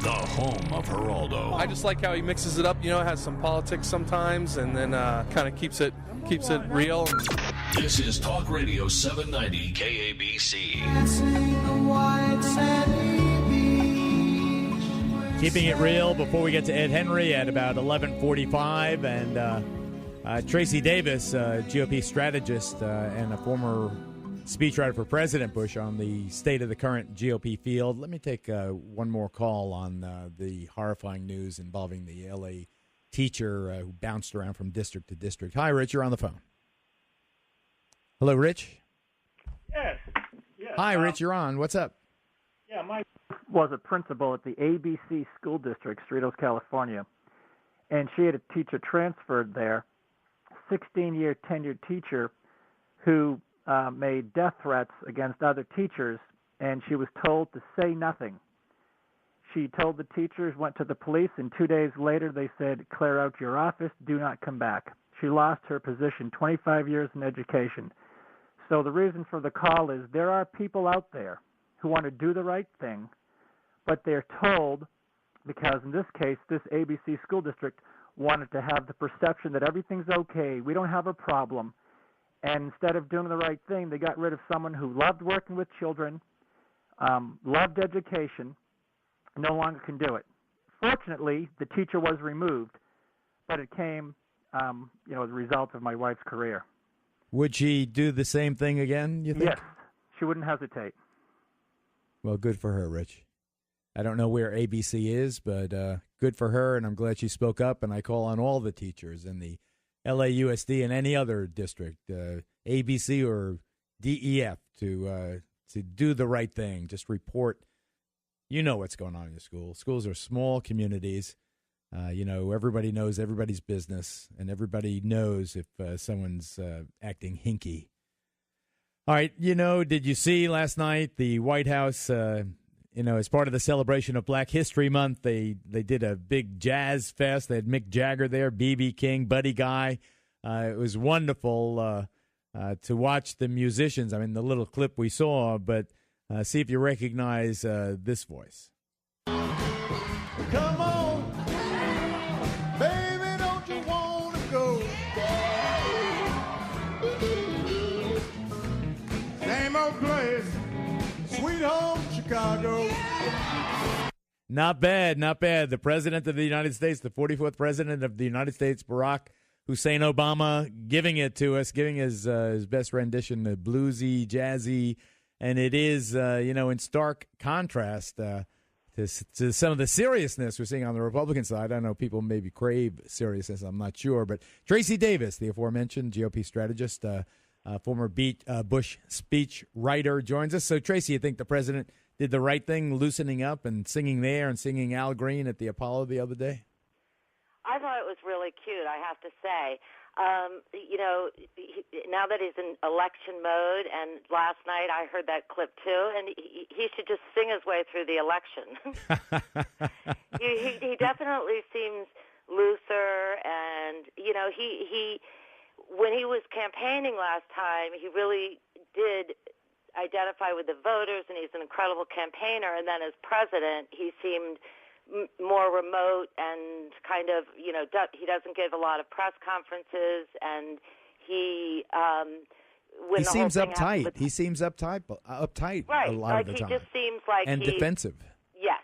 the home of Geraldo. I just like how he mixes it up. Has some politics sometimes, and then kind of keeps it real. This is Talk Radio 790 KABC. Keeping it real before we get to Ed Henry at about 11:45, and Tracy Davis, GOP strategist and a former speechwriter for President Bush on the state of the current GOP field. Let me take one more call on the horrifying news involving the L.A. teacher who bounced around from district to district. Hi, Rich. You're on the phone. Hello, Rich. Yes. Hi, Rich. You're on. What's up? Yeah, my was a principal at the ABC school district, Cerritos, California, and she had a teacher transferred there, 16-year tenured teacher who made death threats against other teachers, and she was told to say nothing. She told the teachers, went to the police, and 2 days later they said, clear out your office, do not come back. She lost her position, 25 years in education. So the reason for the call is there are people out there who want to do the right thing, but they're told, because in this case, this ABC school district wanted to have the perception that everything's okay, we don't have a problem, and instead of doing the right thing, they got rid of someone who loved working with children, loved education, no longer can do it. Fortunately, the teacher was removed, but it came, as a result of my wife's career. Would she do the same thing again, you think? Yes, she wouldn't hesitate. Well, good for her, Rich. I don't know where ABC is, but good for her, and I'm glad she spoke up, and I call on all the teachers in the LAUSD and any other district, ABC or DEF, to do the right thing. Just report. You know what's going on in your school. Schools are small communities. Everybody knows everybody's business, and everybody knows if someone's acting hinky. All right, did you see last night the White House, as part of the celebration of Black History Month, they did a big jazz fest. They had Mick Jagger there, B.B. King, Buddy Guy. It was wonderful to watch the musicians. I mean, the little clip we saw, but see if you recognize this voice. Come on, baby, don't you want to go? Same old place, sweet home Chicago. Not bad, not bad. The President of the United States, the 44th President of the United States, Barack Hussein Obama, giving it to us, giving his best rendition, the bluesy, jazzy, and it is, in stark contrast to some of the seriousness we're seeing on the Republican side. I know people maybe crave seriousness, I'm not sure. But Tracy Davis, the aforementioned GOP strategist, former Bush speech writer, joins us. So, Tracy, you think the president did the right thing, loosening up and singing there and singing Al Green at the Apollo the other day? I thought it was really cute, I have to say. Now that he's in election mode, and last night I heard that clip too, and he should just sing his way through the election. he definitely seems looser, and he when he was campaigning last time, he really did identify with the voters, and he's an incredible campaigner. And then as president, he seemed more remote and kind of, he doesn't give a lot of press conferences, and he seems uptight. He seems uptight right. a lot of the time. He just seems like and defensive. Yes,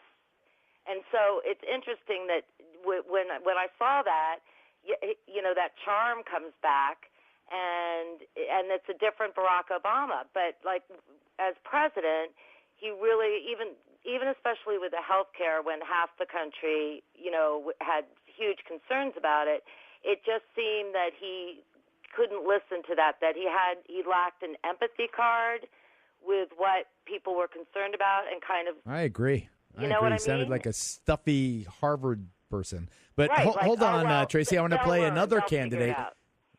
and so it's interesting that when I saw that, that charm comes back, and it's a different Barack Obama. But like as president, he really even especially with the health care, when half the country, had huge concerns about it, it just seemed that he couldn't listen to that he lacked an empathy card with what people were concerned about, and kind of. I agree. You know what I mean? He sounded like a stuffy Harvard person. But right, hold on, Tracy. I want to play another candidate.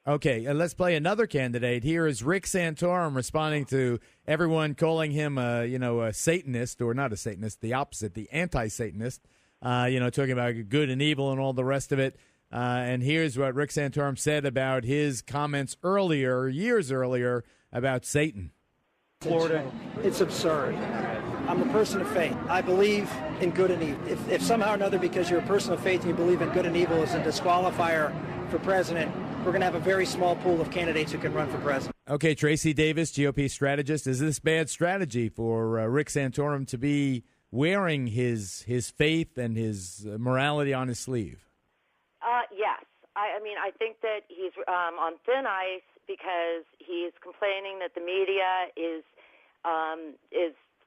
Okay, let's play another candidate. Here is Rick Santorum responding to everyone calling him, a Satanist, or not a Satanist, the opposite, the anti-Satanist, talking about good and evil and all the rest of it. And here's what Rick Santorum said about his comments years earlier, about Satan. Florida, it's absurd. I'm a person of faith. I believe in good and evil. If somehow or another, because you're a person of faith and you believe in good and evil, is a disqualifier for president, we're going to have a very small pool of candidates who can run for president. Okay, Tracy Davis, GOP strategist. Is this bad strategy for Rick Santorum to be wearing his faith and his morality on his sleeve? Yes. I mean, I think that he's on thin ice because he's complaining that the media is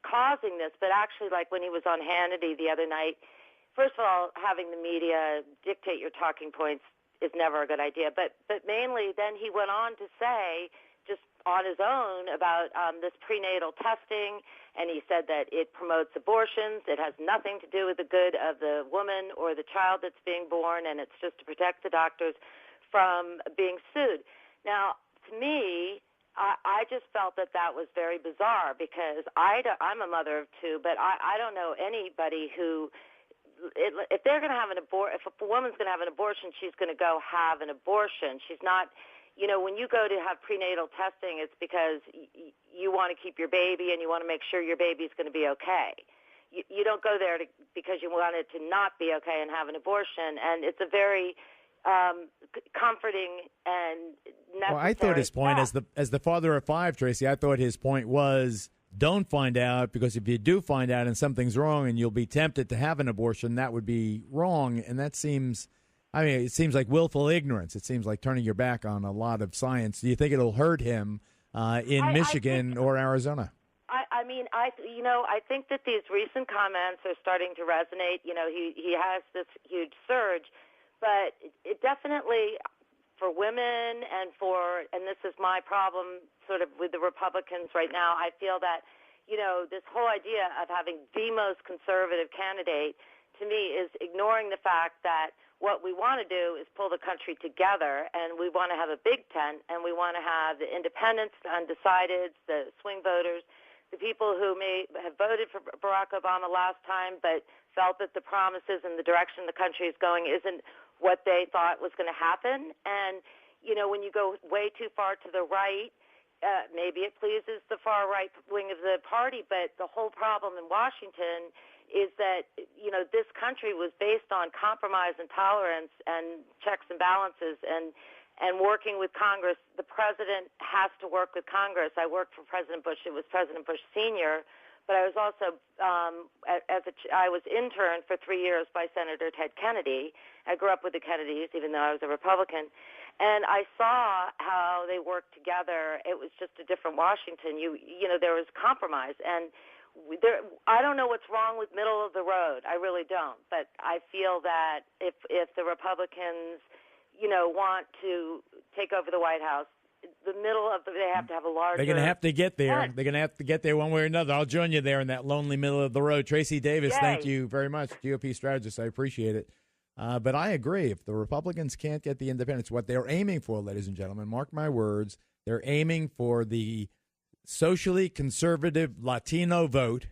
causing this. But actually, like when he was on Hannity the other night, first of all, having the media dictate your talking points is never a good idea. But mainly, then he went on to say, just on his own, about this prenatal testing, and he said that it promotes abortions. It has nothing to do with the good of the woman or the child that's being born, and it's just to protect the doctors from being sued. Now, to me, I just felt that was very bizarre because I'm a mother of two, but I don't know anybody who, if they're going to have if a woman's going to have an abortion, she's going to go have an abortion. She's not, when you go to have prenatal testing, it's because you want to keep your baby and you want to make sure your baby's going to be okay. You don't go there because you want it to not be okay and have an abortion, and it's a very comforting and necessary. Well, I thought his point, step. as the father of five, Tracy, I thought his point was, don't find out, because if you do find out and something's wrong and you'll be tempted to have an abortion, that would be wrong. And that seems, it seems like willful ignorance. It seems like turning your back on a lot of science. Do you think it'll hurt him in Michigan or Arizona? I think that these recent comments are starting to resonate. He has this huge surge, but it definitely, for women and this is my problem sort of with the Republicans right now, I feel that, this whole idea of having the most conservative candidate, to me, is ignoring the fact that what we want to do is pull the country together, and we want to have a big tent, and we want to have the independents, the undecideds, the swing voters, the people who may have voted for Barack Obama last time but felt that the promises and the direction the country is going isn't what they thought was going to happen. And, when you go way too far to the right, maybe it pleases the far right wing of the party, but the whole problem in Washington is that, this country was based on compromise and tolerance and checks and balances and working with Congress. The president has to work with Congress. I worked for President Bush. It was President Bush Sr., but I was also, I was interned for 3 years by Senator Ted Kennedy. I grew up with the Kennedys, even though I was a Republican. And I saw how they worked together. It was just a different Washington. There was compromise. And I don't know what's wrong with middle of the road. I really don't. But I feel that if the Republicans, want to take over the White House, they have to have a larger. They're going to have to get there. tent. They're going to have to get there one way or another. I'll join you there in that lonely middle of the road. Tracy Davis, Yay. Thank you very much, GOP strategist. I appreciate it. But I agree. If the Republicans can't get the independents, what they're aiming for, ladies and gentlemen, mark my words, they're aiming for the socially conservative Latino vote